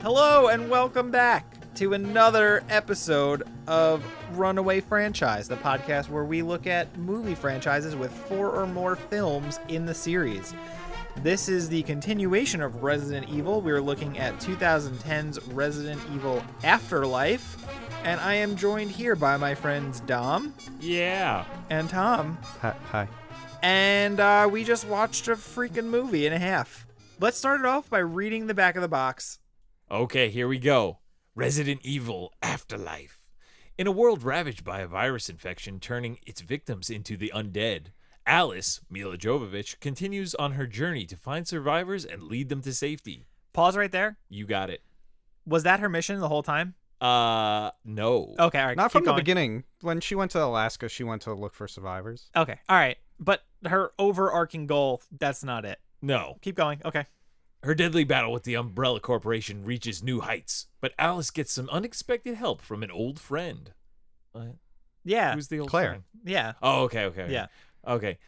Hello and welcome back to another episode of Runaway Franchise, the podcast where we look at movie franchises with 4 or more films in the series. This is the continuation of Resident Evil. We're looking at 2010's Resident Evil Afterlife, and I am joined here by my friends Dom. Yeah. And Tom. Hi. And we just watched a freaking movie and a half. Let's start it off by reading the back of the box. Okay, here we go. Resident Evil Afterlife. In a world ravaged by a virus infection turning its victims into the undead, Alice, Milla Jovovich, continues on her journey to find survivors and lead them to safety. Pause right there. You got it. Was that her mission the whole time? No. Okay, all right. Not keep from the going. beginning. When she went to Alaska, she went to look for survivors. Okay, all right. But her overarching goal, that's not it. No. Keep going. Okay. Her deadly battle with the Umbrella Corporation reaches new heights, but Alice gets some unexpected help from an old friend. Yeah. Who's the old Claire. friend? Yeah. Oh, okay. Yeah. Okay.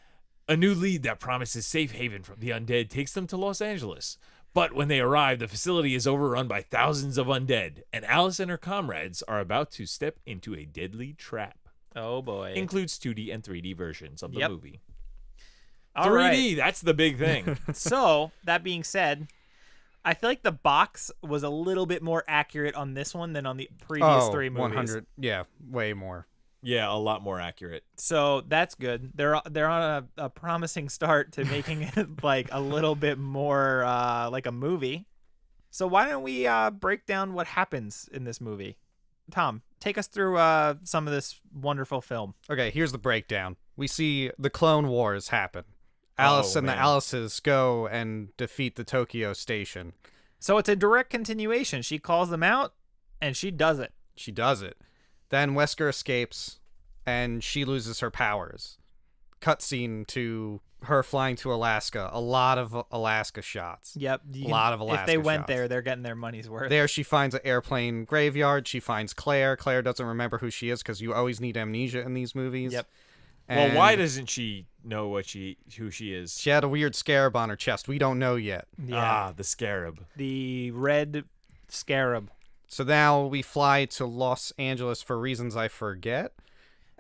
A new lead that promises safe haven from the undead takes them to Los Angeles. But when they arrive, the facility is overrun by thousands of undead, and Alice and her comrades are about to step into a deadly trap. Oh, boy. Includes 2D and 3D versions of the movie. All 3D, right. that's the big thing. So, that being said, I feel like the box was a little bit more accurate on this one than on the previous 3 movies. 100. Yeah, way more. Yeah, a lot more accurate. So that's good. They're on a promising start to making it like a little bit more like a movie. So why don't we break down what happens in this movie? Tom, take us through some of this wonderful film. Okay, here's the breakdown. We see the Clone Wars happen. Alice and man. the Alices go and defeat the Tokyo station. So it's a direct continuation. She calls them out, and she does it. She does it. Then Wesker escapes, and she loses her powers. Cutscene to her flying to Alaska. A lot of Alaska shots. Yep. A lot of Alaska If they went shots. there, they're getting their money's worth. There she finds an airplane graveyard. She finds Claire. Claire doesn't remember who she is because you always need amnesia in these movies. Yep. Well, And why doesn't she know who she is? she had a weird scarab on her chest? We don't know yet. Yeah. The scarab. The red scarab. So now we fly to Los Angeles for reasons I forget.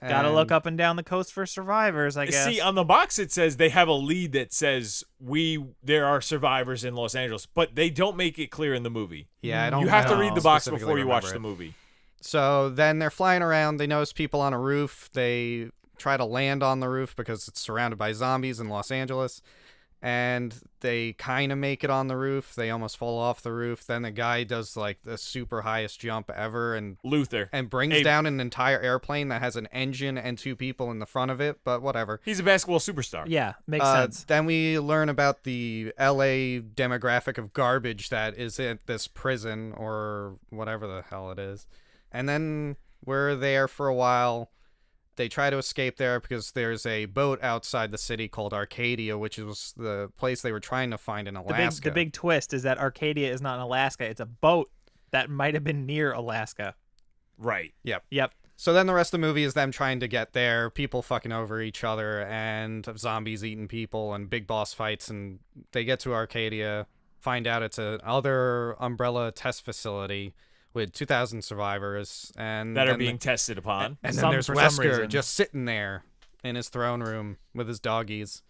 Gotta look up and down the coast for survivors, I guess. See, on the box it says they have a lead that says there are survivors in Los Angeles, but they don't make it clear in the movie. Yeah, I don't. You have to read the box specifically before you watch remember the it. movie. So then they're flying around. They notice people on a roof. They try to land on the roof because it's surrounded by zombies in Los Angeles. And they kind of make it on the roof. They almost fall off the roof. Then the guy does like the super highest jump ever and Luther. brings down an entire airplane that has an engine and 2 people in the front of it. But whatever. He's a basketball superstar. Yeah, makes sense. Then we learn about the LA demographic of garbage that is at this prison or whatever the hell it is. And then we're there for a while. They try to escape there because there's a boat outside the city called Arcadia, which was the place they were trying to find in Alaska. The big twist is that Arcadia is not in Alaska. It's a boat that might have been near Alaska. Right. Yep. So then the rest of the movie is them trying to get there, people fucking over each other, and zombies eating people, and big boss fights, and they get to Arcadia, find out it's another Umbrella test facility with 2,000 survivors and That are then being tested upon. and then Some- there's for some Wesker reason. just sitting there in his throne room with his doggies,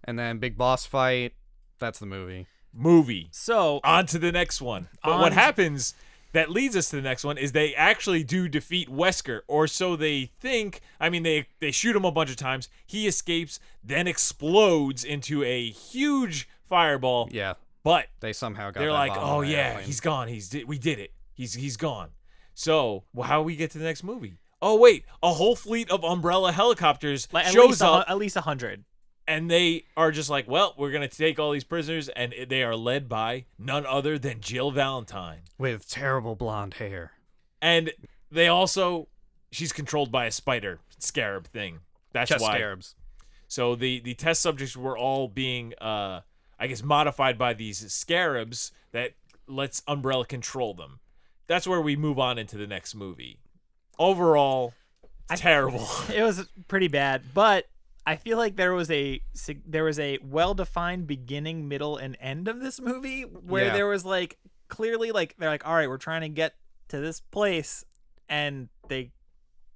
and then big boss fight. That's the movie. Movie. So, On to the next one. But what happens that leads us to the next one is they actually do defeat Wesker, or so they think. I mean, they shoot him a bunch of times. He escapes, then explodes into a huge fireball. Yeah, But they somehow got. they're that like, bomb oh on the yeah, airplane. he's gone. We did it. He's gone. So how do we get to the next movie? Oh wait, a whole fleet of Umbrella helicopters like, shows up, at least 100. and they are just like, well, we're gonna take all these prisoners, and they are led by none other than Jill Valentine, with terrible blonde hair. and she's controlled by a spider scarab thing. That's Chest why. scarabs. So the test subjects were all being, I guess, modified by these scarabs that lets Umbrella control them. That's where we move on into the next movie. Overall, terrible. It was pretty bad, but I feel like there was a well-defined beginning, middle, and end of this movie where Yeah. there was like clearly like they're like, all right, we're trying to get to this place, and they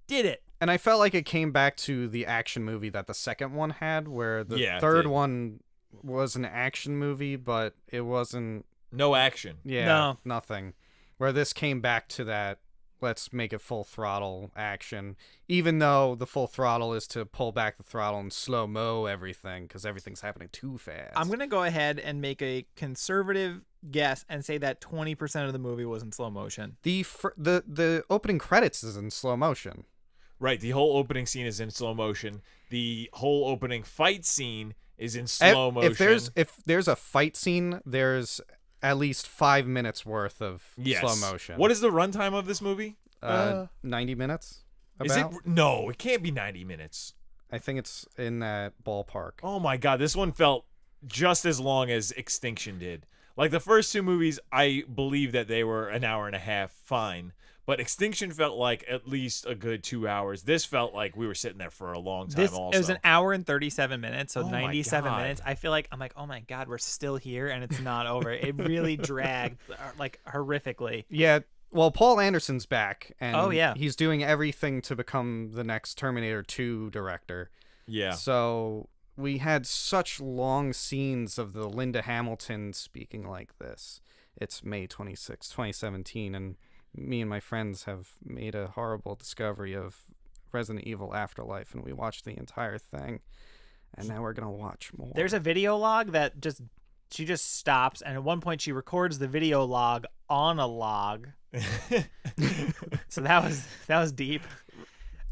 did it. And I felt like it came back to the action movie that the second one had, where the Yeah, it third did. one was an action movie, but it wasn't. No action. Yeah, No. nothing. Where this came back to that, let's make it full throttle action, even though the full throttle is to pull back the throttle and slow-mo everything, because everything's happening too fast. I'm going to go ahead and make a conservative guess and say that 20% of the movie was in slow motion. The opening credits is in slow motion. Right. The whole opening scene is in slow motion. The whole opening fight scene is in slow motion. If there's a fight scene, there's at least 5 minutes worth of slow motion. What is the runtime of this movie? 90 minutes? Is it? About? No, it can't be 90 minutes. I think it's in that ballpark. Oh my God, this one felt just as long as Extinction did. Like the first two movies, I believe that they were an hour and a half, fine. But Extinction felt like at least a good 2 hours. This felt like we were sitting there for a long time also. It was an hour and 37 minutes, so Oh my 97 God. minutes. I feel like, I'm like, oh my God, we're still here and it's not over. It really dragged, like, horrifically. Yeah, well, Paul Anderson's back, and Oh, yeah. he's doing everything to become the next Terminator 2 director. Yeah. So we had such long scenes of the Linda Hamilton speaking like this. It's May 26, 2017, and me and my friends have made a horrible discovery of Resident Evil Afterlife, and we watched the entire thing, and now we're gonna watch more. There's a video log that she just stops, and at one point she records the video log on a log. So that was deep.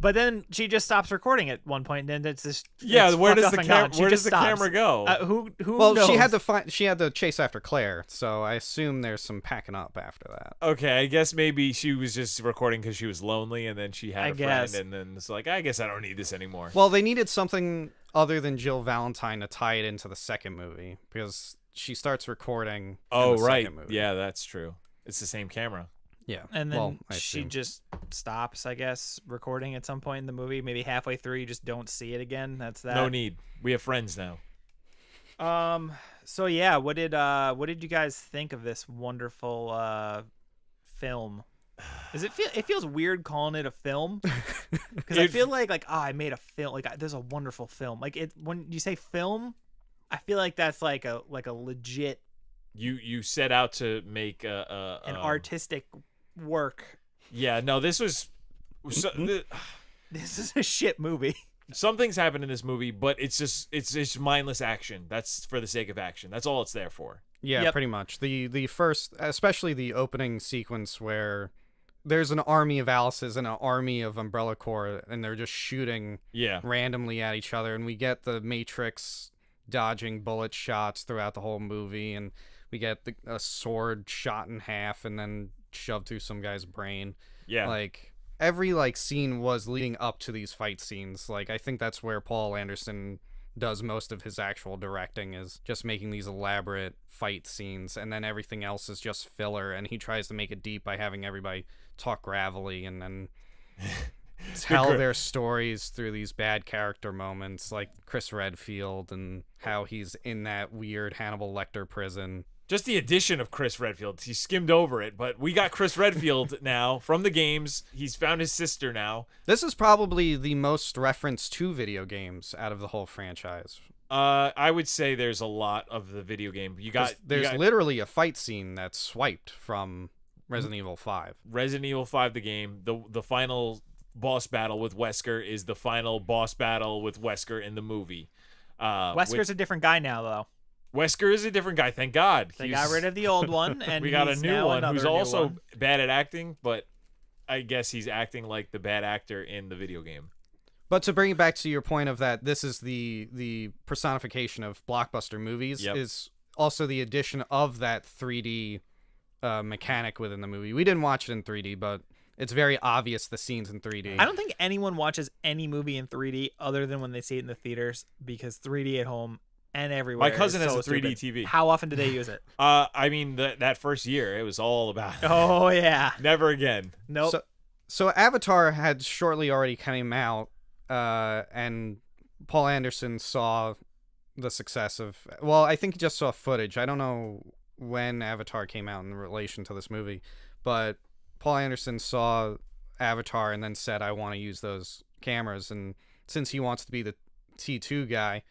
But then she just stops recording at one point, and then it's just where does fucked the up and gone. She where does just the stops. camera go? Who well, knows? she had to chase after Claire, so I assume there's some packing up after that. Okay, I guess maybe she was just recording because she was lonely, and then she had I a guess. friend, and then it's like, I guess I don't need this anymore. Well, they needed something other than Jill Valentine to tie it into the second movie, because she starts recording. Oh, in the right. second movie. Yeah, that's true. It's the same camera. Yeah. And then well, I she assume. just stops, I guess, recording at some point in the movie. Maybe halfway through, you just don't see it again. That's that. No need. We have friends now. So yeah, what did you guys think of this wonderful film? It feels weird calling it a film, because I feel like I made a film. Like there's a wonderful film. Like when you say film, I feel like that's like a legit You set out to make an artistic work. Yeah, no, this was This is a shit movie. some things happen in this movie, but it's just mindless action. That's for the sake of action. That's all it's there for. Yeah, Yep. pretty much. The first, especially the opening sequence where there's an army of Alice's and an army of Umbrella Corps, and they're just shooting Yeah. randomly at each other, and we get the Matrix dodging bullet shots throughout the whole movie, and we get a sword shot in half and then shoved through some guy's brain. Yeah. Like every scene was leading up to these fight scenes. Like I think that's where Paul Anderson does most of his actual directing, is just making these elaborate fight scenes, and then everything else is just filler, and he tries to make it deep by having everybody talk gravelly and then tell their stories through these bad character moments, like Chris Redfield and how he's in that weird Hannibal Lecter prison. Just the addition of Chris Redfield. He skimmed over it, but we got Chris Redfield now from the games. He's found his sister now. This is probably the most reference to video games out of the whole franchise. I would say there's a lot of the video game. There's literally a fight scene that's swiped from Resident Evil 5. Resident Evil 5, the game. The final boss battle with Wesker is the final boss battle with Wesker in the movie. Wesker's a different guy now, though. Wesker is a different guy, thank God. They got rid of the old one, and we got a he's new now one another who's new also one. bad at acting, but I guess he's acting like the bad actor in the video game. But to bring it back to your point of that, this is the personification of blockbuster movies, Yep. is also the addition of that 3D mechanic within the movie. We didn't watch it in 3D, but it's very obvious the scenes in 3D. I don't think anyone watches any movie in 3D other than when they see it in the theaters, because 3D at home and everywhere. My cousin is has so a 3D stupid. TV. How often do they use it? I mean, that first year, it was all about it. Oh yeah. Never again. Nope. So Avatar had shortly already came out, and Paul Anderson saw the success of. Well, I think he just saw footage. I don't know when Avatar came out in relation to this movie, but Paul Anderson saw Avatar and then said, I want to use those cameras. And since he wants to be the T2 guy,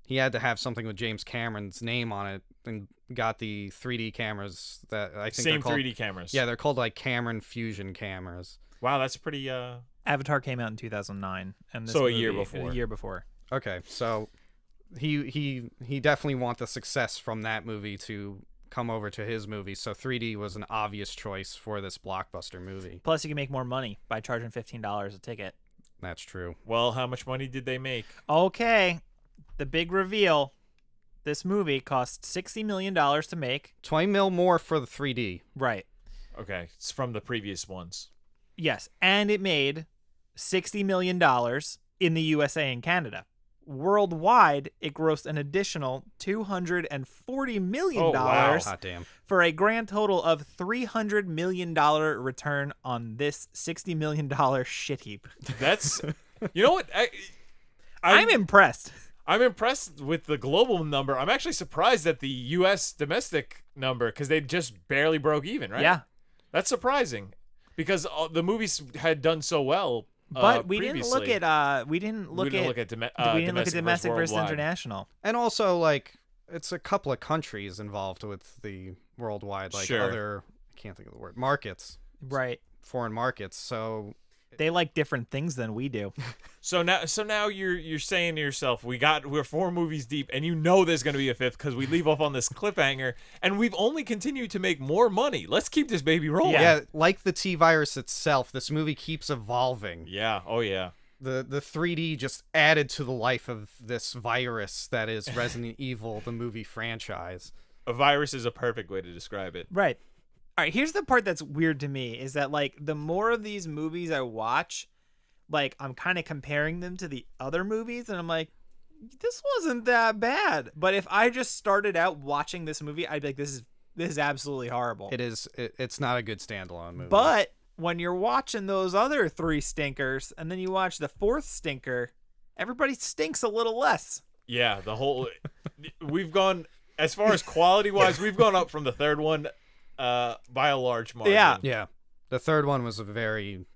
he had to have something with James Cameron's name on it, and got the 3D cameras that I think Same they're called, 3D cameras. Yeah, they're called like Cameron Fusion cameras. Wow, that's pretty. Avatar came out in 2009, and this So a movie, year before. A year before. Okay, so he definitely wants the success from that movie to come over to his movie. So 3D was an obvious choice for this blockbuster movie. Plus, you can make more money by charging $15 a ticket. That's true. Well, how much money did they make? Okay, the big reveal. This movie cost $60 million to make. 20 mil more for the 3D. Right. Okay, it's from the previous ones. Yes, and it made $60 million in the USA and Canada. Worldwide, it grossed an additional $240 million Oh, wow. Hot damn. for a grand total of $300 million return on this $60 million shit heap. That's, you know what? I'm impressed. I'm impressed with the global number. I'm actually surprised at the U.S. domestic number because they just barely broke even, right? Yeah. That's surprising because the movies had done so well. But we previously. didn't look at we didn't look at domestic versus worldwide. international. And also, like, it's a couple of countries involved with the worldwide, like Sure. other, I can't think of the word, markets, Right. foreign markets. So They like different things than we do. So now you're saying to yourself, we're 4 movies deep, and you know there's going to be a 5th because we leave off on this cliffhanger, and we've only continued to make more money. Let's keep this baby rolling. yeah, like the T virus itself, this movie keeps evolving. Yeah. Oh yeah. The 3D just added to the life of this virus that is Resident Evil, the movie franchise. A virus is a perfect way to describe it. Right. All right, here's the part that's weird to me is that, like, the more of these movies I watch, like, I'm kind of comparing them to the other movies, and I'm like, this wasn't that bad. But if I just started out watching this movie, I'd be like, this is absolutely horrible. It's not a good standalone movie. But when you're watching those other 3 stinkers, and then you watch the 4th stinker, everybody stinks a little less. Yeah. We've gone, as far as quality-wise, we've gone up from the 3rd one by a large margin. Yeah, the 3rd one was a very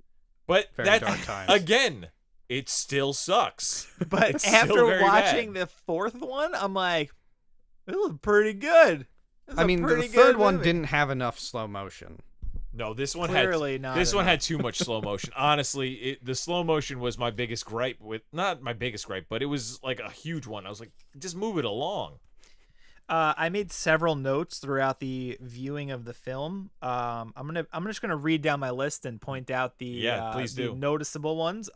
But Very that, dark times. again, it still sucks. But It's still after very watching bad. the 4th one, I'm like, it was pretty good. I mean, the 3rd one didn't have enough slow motion. No, this one Clearly not This one enough. had too much slow motion. Honestly, the slow motion was my biggest gripe with, not my biggest gripe, but it was like a huge one. I was like, just move it along. I made several notes throughout the viewing of the film. I'm just gonna read down my list and point out Please the do. noticeable ones.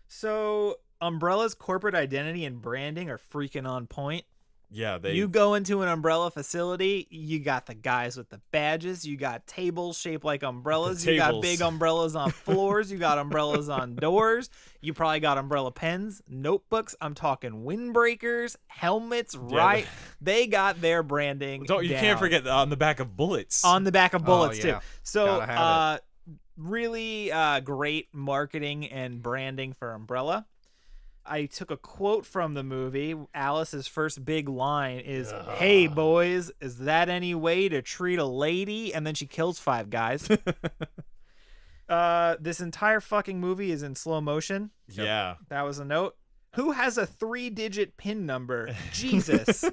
So Umbrella's corporate identity and branding are freaking on point. Yeah, You go into an Umbrella facility, you got the guys with the badges, you got tables shaped like umbrellas, you got tables. big umbrellas on floors, you got umbrellas on doors, you probably got umbrella pens, notebooks, I'm talking windbreakers, helmets, right? They got their branding. You down. can't forget on the back of bullets. On the back of bullets yeah. too. So Gotta have really great marketing and branding for Umbrella. I took a quote from the movie. Alice's first big line is, "Hey boys, is that any way to treat a lady?" And then she kills 5 guys. This entire fucking movie is in slow motion. Yeah. That was a note. Who has a 3-digit PIN number? Jesus.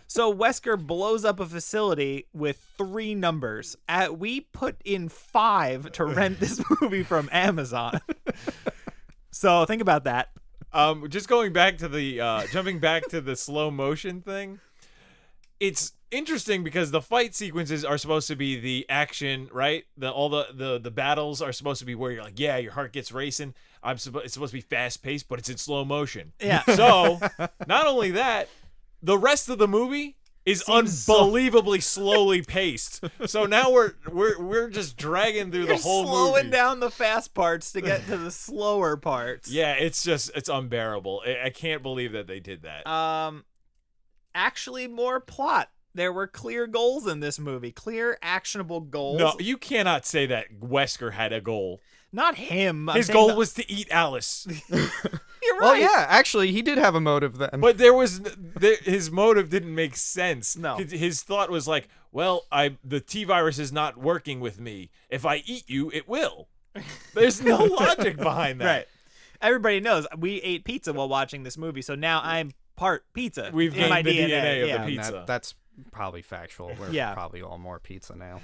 So Wesker blows up a facility with 3 numbers. We put in 5 to rent this movie from Amazon. So think about that. Just going back to the jumping back to the slow motion thing. It's interesting because the fight sequences are supposed to be the action, right? All the battles are supposed to be where you're like, yeah, your heart gets racing. It's supposed to be fast paced, but it's in slow motion. Yeah. So not only that, the rest of the movie is unbelievably slowly paced. So now we're just dragging through the whole slowing movie. down the fast parts to get to the slower parts. Yeah, it's unbearable. I can't believe that they did that. Actually more plot There were clear goals in this movie, clear actionable goals. No, you cannot say that Wesker had a goal. Not him. His goal was to eat Alice. You're right. Well, yeah, actually, he did have a motive then. But his motive didn't make sense. No. His thought was like, well, the T-virus is not working with me. If I eat you, it will. There's no logic behind that. Right. Everybody knows we ate pizza while watching this movie, so now I'm part pizza. We've in my gained the DNA. DNA of Yeah. the pizza. That's probably factual. We're Yeah. probably all more pizza now.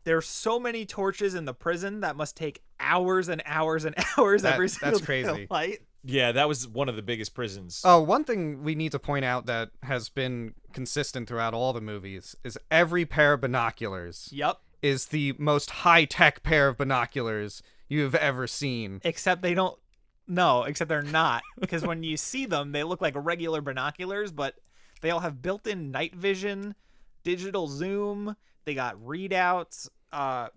There's so many torches in the prison that must take hours and hours and hours every single That's crazy. light. Yeah, that was one of the biggest prisons. Oh, one thing we need to point out that has been consistent throughout all the movies is every pair of binoculars Yep. is the most high-tech pair of binoculars you've ever seen. Except they don't. No, except they're not. Because when you see them, they look like regular binoculars, but they all have built-in night vision, digital zoom. They got readouts.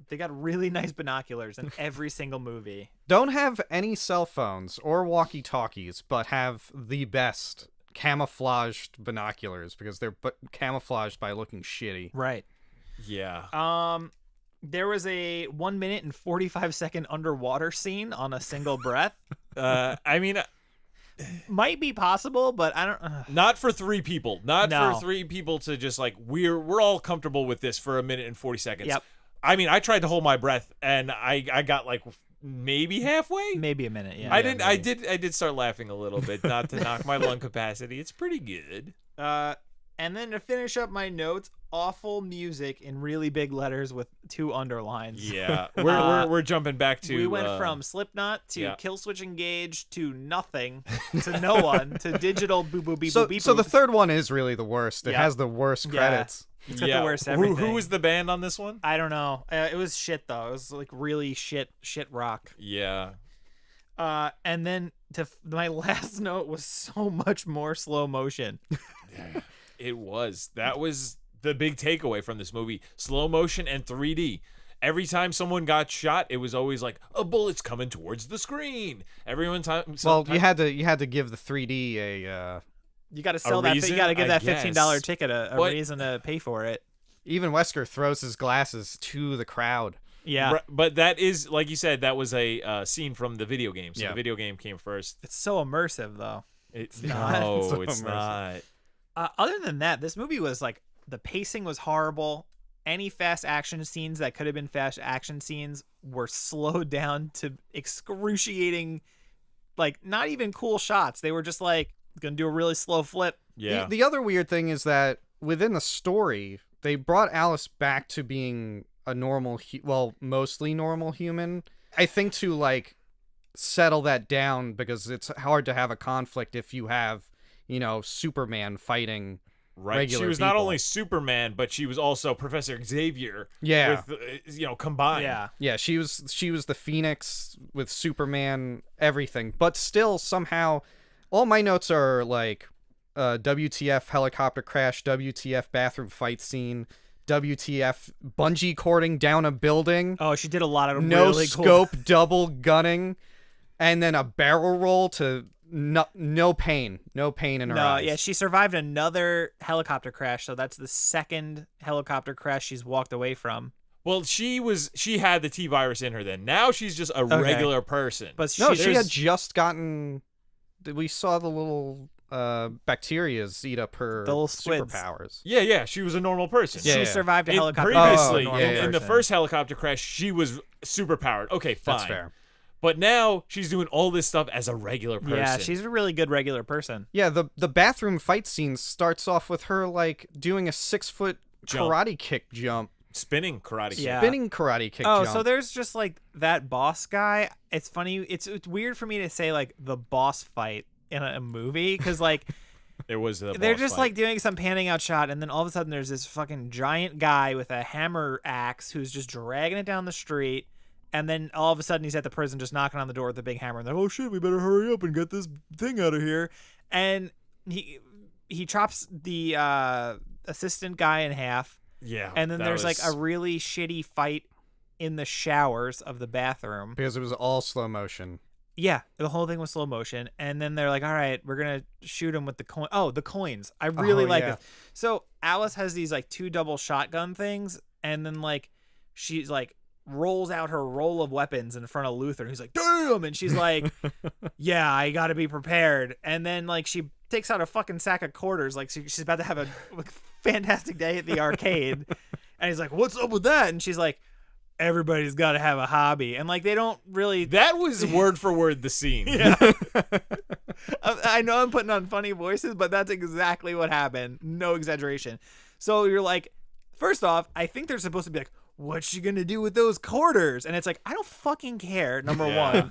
They got really nice binoculars in every single movie. Don't have any cell phones or walkie-talkies, but have the best camouflaged binoculars because they're camouflaged by looking shitty. Right. Yeah. There was a 1 minute and 45-second underwater scene on a single breath. I mean, Might be possible, but I don't. not for three people. Not No. for three people to just like we're all comfortable with this for a minute and 40 seconds. Yep. I mean, I tried to hold my breath and I got like maybe halfway. Maybe a minute. Yeah. I did start laughing a little bit, not to knock my lung capacity. It's pretty good. And then to finish up my notes, awful music in really big letters with 2 underlines. Yeah, we're jumping back to. We went from Slipknot to yeah. Killswitch Engage to nothing to no one to digital boo boo beep So, boop beep so the boop. third one is really the worst. It Yeah. has the worst Yeah. credits. It's got the worst everything. Who was the band on this one? I don't know. It was shit though. It was like really shit rock. Yeah. And then my last note was so much more slow motion. It was. That was the big takeaway from this movie. Slow motion and 3D. Every time someone got shot, it was always like a bullet's coming towards the screen. Well, you had to give the 3D a. You got to sell that. reason, You got to give I that $15 ticket a But- reason to pay for it. Even Wesker throws his glasses to the crowd. Yeah. But that is, like you said, that was a scene from the video game. So Yeah. the video game came first. It's so immersive though. It's not. no, So it's immersive. not. Other than that, this movie was like the pacing was horrible. Any fast action scenes that could have been fast action scenes were slowed down to excruciating, like not even cool shots. They were just like gonna do a really slow flip. Yeah. The other weird thing is that within the story, they brought Alice back to being a normal, mostly normal human. I think to like settle that down because it's hard to have a conflict if you have, Superman fighting Right. regular She was not people. only Superman, but she was also Professor Xavier. Yeah. With combined. Yeah. Yeah, she was the Phoenix with Superman, everything. But still, somehow, all my notes are like, WTF helicopter crash, WTF bathroom fight scene, WTF bungee cording down a building, Oh, she did a lot of no really cool. scope double gunning, and then a barrel roll to no pain in her No, eyes. yeah, she survived another helicopter crash, so that's the second helicopter crash she's walked away from. Well, she had the T virus in her then. Now she's just a regular person. But No, she there's- had just gotten. We saw the little bacterias eat up her The little squids. superpowers. yeah, she was a normal person. Yeah, she yeah. survived a helicopter Previously, crash. as a normal in the person. first helicopter crash, she was superpowered. Okay, fine. That's fair. But now she's doing all this stuff as a regular person. Yeah, she's a really good regular person. Yeah, the bathroom fight scene starts off with her like doing a 6-foot Jump. karate kick jump, spinning karate. kick. Yeah. spinning karate kick Oh, jump. so there's just like that boss guy. It's funny. It's weird for me to say like the boss fight in a movie because like There was the they're boss just fight. like doing some panning out shot, and then all of a sudden there's this fucking giant guy with a hammer axe who's just dragging it down the street. And then all of a sudden he's at the prison just knocking on the door with a big hammer. And they're, oh shit, we better hurry up and get this thing out of here. And he chops the assistant guy in half. Yeah. And then that there's was- like a really shitty fight in the showers of the bathroom. because it was all slow motion. Yeah, the whole thing was slow motion, and then they're like, "All right, we're gonna shoot him with the coin." Oh, the coins! I really like this. So Alice has these like 2 double shotgun things, and then like she's like rolls out her roll of weapons in front of Luther. He's like, "Damn!" And she's like, "Yeah, I got to be prepared." And then like she takes out a fucking sack of quarters, like she's about to have a fantastic day at the arcade, and he's like, "What's up with that?" And she's like, everybody's got to have a hobby. And like they don't really That was word for word the scene. Yeah. I know I'm putting on funny voices, but that's exactly what happened. No exaggeration. So you're like, first off, I think they're supposed to be like, what's she gonna do with those quarters? And it's like, I don't fucking care, number one.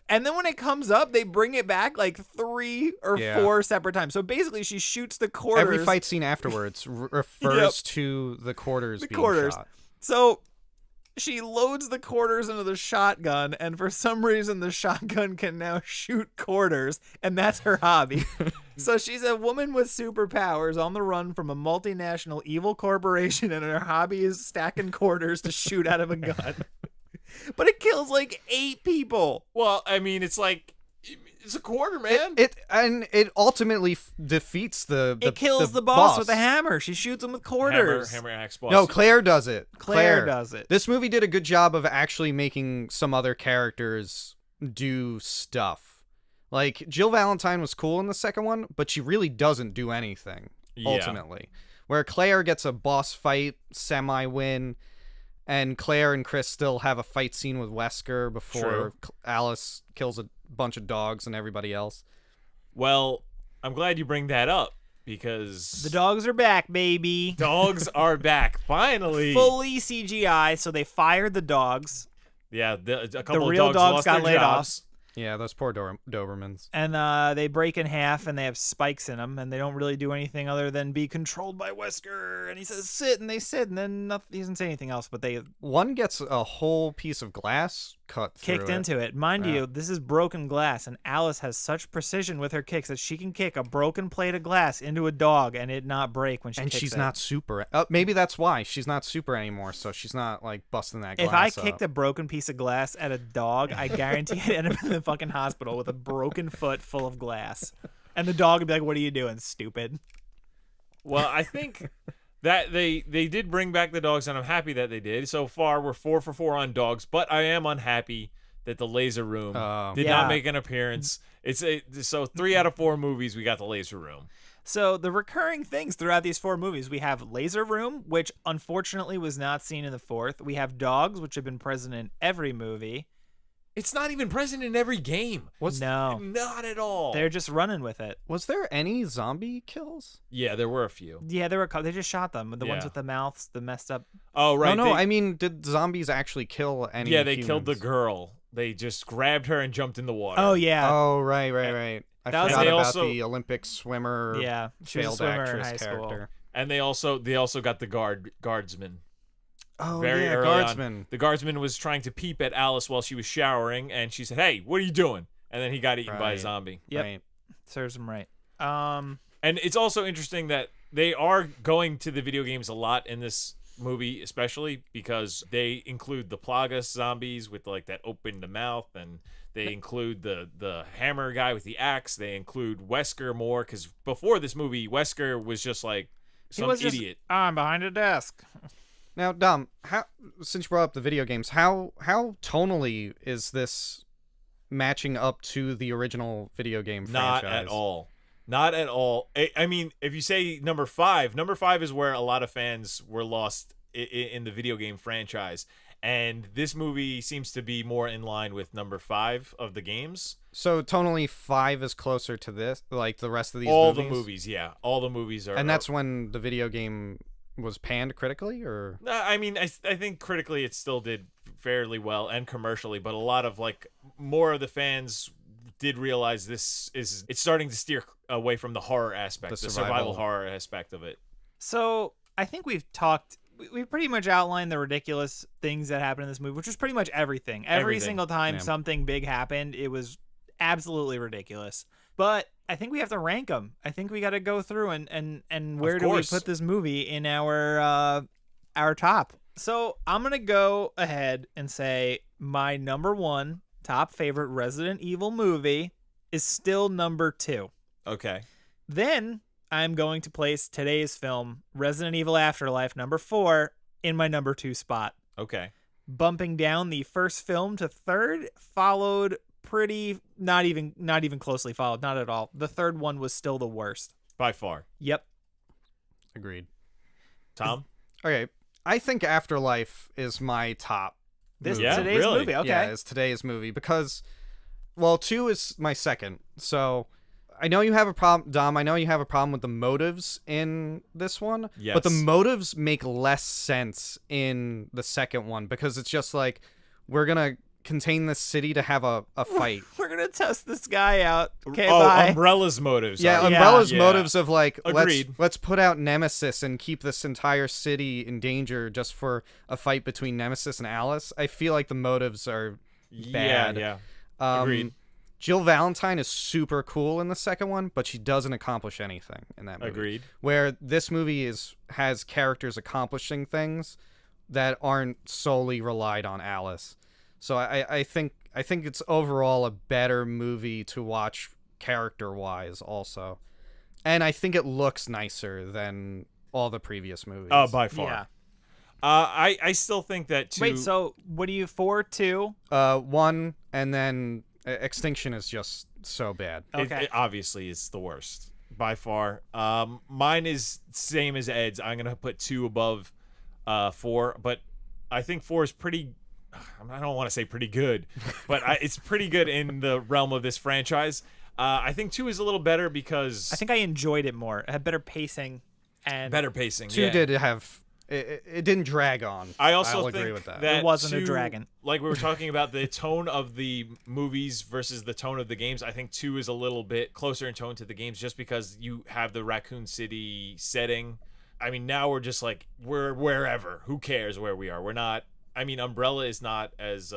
And then when it comes up, they bring it back like 3 or 4 separate times. So basically she shoots the quarters. Every fight scene afterwards refers to the quarters being shot. So she loads the quarters into the shotgun, and for some reason the shotgun can now shoot quarters, and that's her hobby. So she's a woman with superpowers on the run from a multinational evil corporation, and her hobby is stacking quarters to shoot out of a gun. But it kills like 8 people. Well, I mean, it's like, it's a quarter, man. It ultimately defeats the It kills the boss with a hammer. She shoots him with quarters. Hammer axe boss. No, Claire does it. Claire does it. This movie did a good job of actually making some other characters do stuff. Like, Jill Valentine was cool in the second one, but she really doesn't do anything, ultimately. Where Claire gets a boss fight, semi-win, and Claire and Chris still have a fight scene with Wesker before Alice kills a bunch of dogs and everybody else. Well, I'm glad you bring that up, because the dogs are back, baby. Dogs are back, finally. Fully CGI, so they fired the dogs. Yeah, a couple the real of dogs got lost their laid jobs. off. Yeah, those poor Dobermans. And they break in half, and they have spikes in them, and they don't really do anything other than be controlled by Wesker. And he says, sit, and they sit, and then he doesn't say anything else, but one gets a whole piece of glass kicked into it. Mind you, this is broken glass, and Alice has such precision with her kicks that she can kick a broken plate of glass into a dog and it not break when she kicks it. And she's not super. Maybe that's why she's not super anymore, so she's not like busting that glass If I up. kicked a broken piece of glass at a dog, I guarantee I'd end up in the fucking hospital with a broken foot full of glass. And the dog would be like, what are you doing, stupid? Well, I think that they did bring back the dogs, and I'm happy that they did. So far, we're 4 for 4 on dogs, but I am unhappy that the laser room did not make an appearance. So 3 out of 4 movies, we got the laser room. So the recurring things throughout these 4 movies, we have laser room, which unfortunately was not seen in the 4th. We have dogs, which have been present in every movie. It's not even present in every game. No. Not at all. They're just running with it. Was there any zombie kills? Yeah, there were a few. Yeah, there were. They just shot them. The ones with the mouths, the messed up. Oh, right. No, I mean, did zombies actually kill any Yeah, they humans? killed the girl. They just grabbed her and jumped in the water. Oh, yeah. Oh, right. I That was- forgot they about also- the Olympic swimmer she was a failed swimmer in actress high school. character. And they also got the guardsman. Oh, Very yeah, early guardsman. on. The guardsman was trying to peep at Alice while she was showering, and she said, "Hey, what are you doing?" And then he got eaten by a zombie. Yep. Right. Serves him right. And it's also interesting that they are going to the video games a lot in this movie, especially because they include the Plaga zombies with like that open the mouth, and they include the hammer guy with the axe. They include Wesker more, because before this movie, Wesker was just like some idiot. I'm behind a desk. Now, Dom, since you brought up the video games, how tonally is this matching up to the original video game franchise? Not at all. Not at all. I mean, if you say number 5 is where a lot of fans were lost in the video game franchise. And this movie seems to be more in line with number 5 of the games. So tonally 5 is closer to this, like the rest of these all movies? the movies, yeah. All the movies are. And that's when the video game was panned critically, or? I mean, I think critically it still did fairly well, and commercially, but a lot of like more of the fans did realize it's starting to steer away from the horror aspect, the survival horror aspect of it. So I think we've pretty much outlined the ridiculous things that happened in this movie, which was pretty much everything. Every single time something big happened, it was absolutely ridiculous. But I think we have to rank them. I think we got to go through and where do we put this movie in our top. So I'm going to go ahead and say my number 1 top favorite Resident Evil movie, is still number 2. Okay. Then I'm going to place today's film, Resident Evil Afterlife, number 4, in my number 2 spot. Okay. Bumping down the first film to third, followed pretty, not even closely followed, not at all. The third one was still the worst. By far. Yep. Agreed. Tom? Okay. I think Afterlife is my top. This Yeah, today's really? movie. Okay. Yeah, it's today's movie because, well, 2 is my second. So I know you have a problem, Dom. I know you have a problem with the motives in this one. Yes. But the motives make less sense in the second one because it's just like, we're going to contain this city to have a fight. We're going to test this guy out. Okay, Oh, bye. Umbrella's motives. Yeah, are- Umbrella's Yeah. motives of like, Agreed. let's put out Nemesis and keep this entire city in danger just for a fight between Nemesis and Alice. I feel like the motives are bad. Yeah. Um, Agreed. Jill Valentine is super cool in the second one, but she doesn't accomplish anything in that movie. Agreed. Where this movie has characters accomplishing things that aren't solely relied on Alice. So I think it's overall a better movie to watch character-wise also. And I think it looks nicer than all the previous movies. Oh, by far. Yeah. I still think that 2... Wait, so what do you 4, 2? 1, and then Extinction is just so bad. Okay. It obviously is the worst by far. Mine is same as Ed's. I'm gonna put 2 above 4, but I think 4 is pretty. I don't want to say pretty good, but it's pretty good in the realm of this franchise. I think 2 is a little better because I think I enjoyed it more. It had better pacing and better pacing. 2 yeah. did have it didn't drag on. I also I'll think agree with that. There wasn't a 2, dragon. Like we were talking about the tone of the movies versus the tone of the games. I think 2 is a little bit closer in tone to the games just because you have the Raccoon City setting. I mean, now we're just like, we're wherever. Who cares where we are? We're not. I mean, Umbrella is not as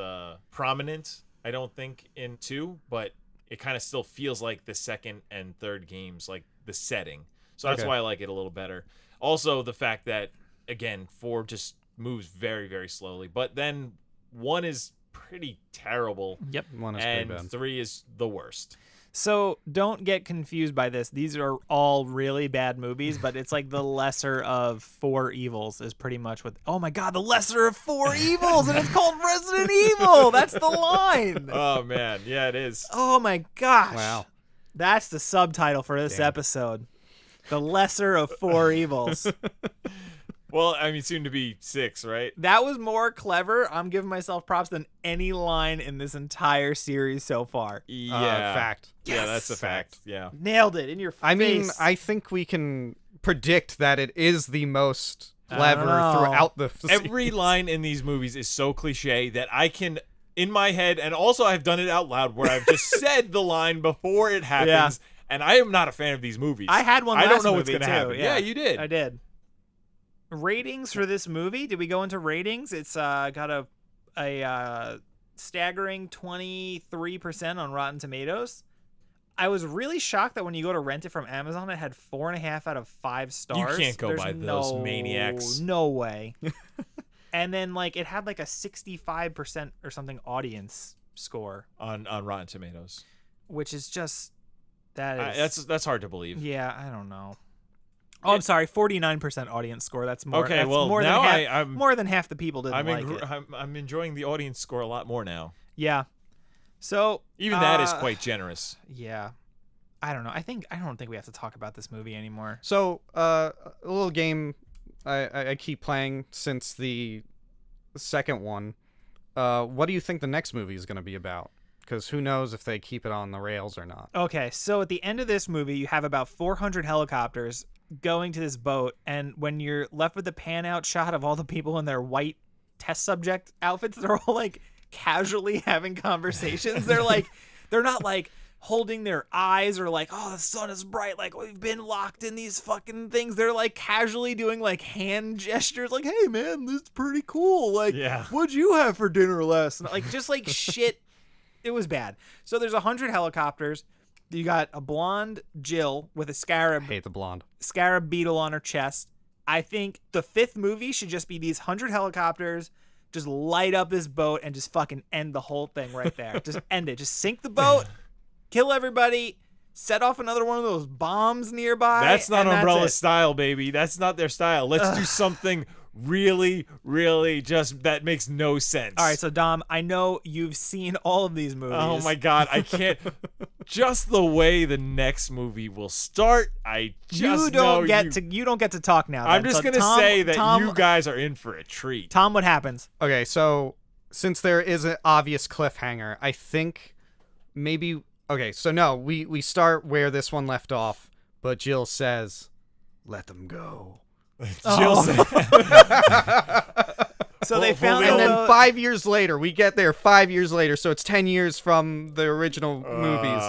prominent, I don't think, in 2, but it kind of still feels like the second and third games, like the setting. So that's Okay. why I like it a little better. Also, the fact that, again, 4 just moves very, very slowly. But then 1 is pretty terrible, Yep. 1 is and pretty bad. 3 is the worst. So don't get confused by this. These are all really bad movies, but it's like the lesser of 4 evils is pretty much what. Oh my God, the lesser of 4 evils, and it's called Resident Evil. That's the line. Oh, man. Yeah, it is. Oh my gosh. Wow. That's the subtitle for this Damn. episode. The lesser of 4 evils. Well, I mean, soon to be 6, right? That was more clever. I'm giving myself props than any line in this entire series so far. Yeah. Fact. Yeah, that's a Yes. fact. Yeah. Nailed it in your face. I mean, I think we can predict that it is the most I clever don't know. throughout the Every line in these movies is so cliche that I can, in my head, and also I've done it out loud where I've just said the line before it happens, and I am not a fan of these movies. I had one I last don't know what's movie, gonna too. happen. Yeah, you did. I did. Ratings for this movie? Did we go into ratings? It's got a staggering 23% on Rotten Tomatoes. I was really shocked that when you go to rent it from Amazon, it had 4.5 out of 5 stars. You can't go There's by those maniacs. No way. And then like it had like a 65% or something audience score, on Rotten Tomatoes. which is just that is That's hard to believe. yeah, I don't know. Oh, I'm sorry, 49% audience score. That's more. Okay, that's well, more now than half, I'm more than half the people didn't I'm, like it. I'm enjoying the audience score a lot more now. Yeah. So Even that is quite generous. Yeah. I don't know. I don't think we have to talk about this movie anymore. So, a little game I keep playing since the second one. What do you think the next movie is going to be about? Because who knows if they keep it on the rails or not. Okay, so at the end of this movie, you have about 400 helicopters going to this boat, and when you're left with the pan out shot of all the people in their white test subject outfits, they're all like casually having conversations. They're not like holding their eyes or like, oh, the sun is bright, like we've been locked in these fucking things. They're like casually doing like hand gestures, like, hey man, this is pretty cool. Like, Yeah. what'd you have for dinner last night? Like, just like shit. It was bad. So there's 100 helicopters. You got a blonde Jill with a I hate the blonde. scarab beetle on her chest. I think the 5th movie should just be these 100 helicopters just light up this boat and just fucking end the whole thing right there. Just end it. Just sink the boat, kill everybody, set off another one of those bombs nearby. That's not and Umbrella that's it. style, baby. That's not their style. Let's do something really, really just that makes no sense. All right, so Dom, I know you've seen all of these movies. Oh my God, I can't. Just the way the next movie will start, I just You don't know get to talk now. I'm then. just So gonna Tom- say that Tom, you guys are in for a treat. Tom, what happens? Okay, so since there is an obvious cliffhanger, I think maybe okay, so no, we start where this one left off, but Jill says, "Let them go." Jill said, So they Well, found And then the- 5 years later, we get there 5 years later, so it's 10 years from the original movies.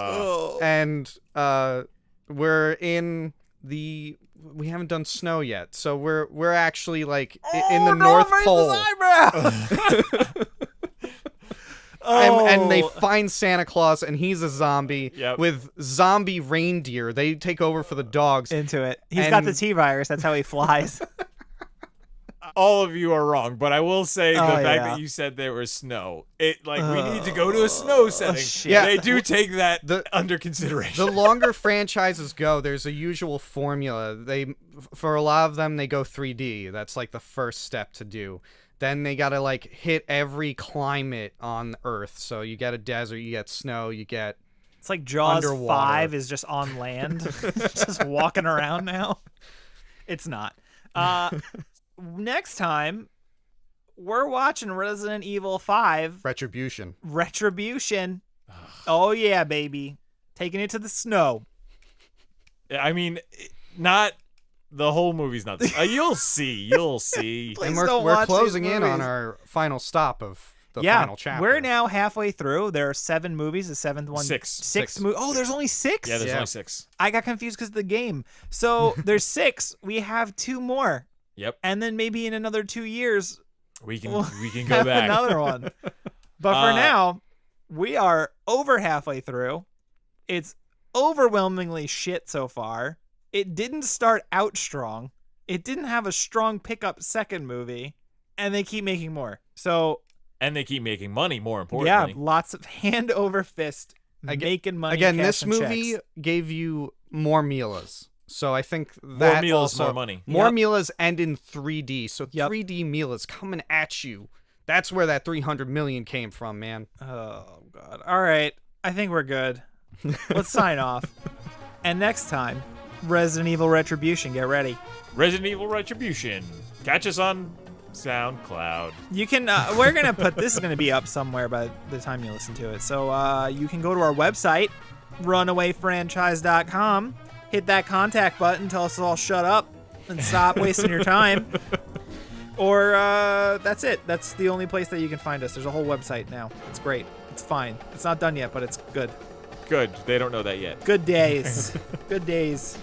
And we're in the we haven't done snow yet. So we're actually like in the North Pole. And they find Santa Claus and he's a zombie with zombie reindeer. They take over for the dogs. into it. He's got the And- T virus. That's how he flies. all of you are wrong, but I will say the fact yeah. that you said there was snow. It we need to go to a snow setting. shit. Yeah. They do take that The- under consideration. The longer franchises go, there's a usual formula. For a lot of them, they go 3D. That's like the first step to do. Then they gotta like hit every climate on Earth. So you get a desert, you get snow, you get It's like Jaws Underwater. 5 is just on land, just walking around now. It's not. Next time, we're watching Resident Evil 5 retribution. Retribution. Oh yeah, baby, taking it to the snow. I mean, not the whole movie's not. You'll see. You'll see. Please And don't we're watch closing these in on movies. our final stop of the Yeah, final chapter. we're now halfway through. There are 7 movies. The 7th one, Six. Six Oh, there's only 6. Yeah, there's Yeah. only 6. I got confused because of the game. So there's 6. We have 2 more, Yep. and then maybe in another 2 years We can we'll go have back. another one. But for now, we are over halfway through. It's overwhelmingly shit so far. It didn't start out strong. It didn't have a strong pickup second movie, and they keep making more. So And they keep making money, more yeah, importantly. lots of hand over fist making money. Again, this cashing movie checks. gave you more Milas. So I think More that Milas, also, more money. More Yep. Milas and in 3D. So Yep. 3D Milas coming at you. That's where that 300 million came from, man. Oh god. All right, I think we're good. Let's sign off. And next time, Resident Evil Retribution. Get ready. Resident Evil Retribution. Catch us on SoundCloud. You can. We're gonna put this is gonna be up somewhere by the time you listen to it. So you can go to our website, runawayfranchise.com. Hit that contact button. Tell us to all shut up and stop wasting your time. Or that's it. That's the only place that you can find us. There's a whole website now. It's great. It's fine. It's not done yet, but it's good. Good. They don't know that yet. Good days. Good days.